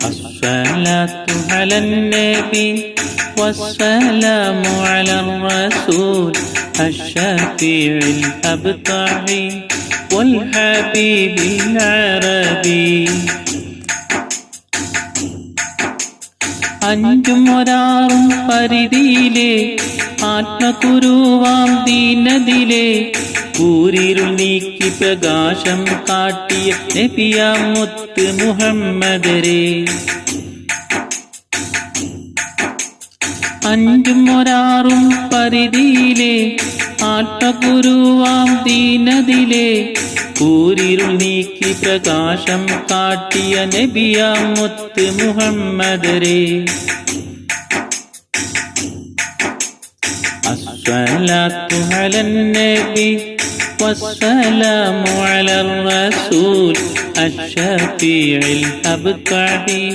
അസ്സലാത്തു അലന്നബി വസ്സലാമു അലർ റസൂൽ അശ്ശഫീഇൽ അബ്തഹി വൽ ഹബീബിൽ അറബി. അഞ്ചും ഒരാറും പരിധിയിലെ ആത്മകുരുവാം ദീനതിലെ കൂരിരുൾ നീക്കി പ്രകാശം കാട്ടിയ നബിയാം മുത്ത് മുഹമ്മദരെ. അഞ്ചും ഒരാറും പരിധിയിലെ ആത്മകുരുവാം ദീനതിലെ കൂരിരുൾ നീക്കി പ്രകാശം കാട്ടിയ നബിയാം മുത്ത് മുഹമ്മദരെ. അസ്സലാത്തു അലന്നബി വസ്സലാമു അലർ റസൂൽ അശ്ശഫീഇൽ അബ്തഹി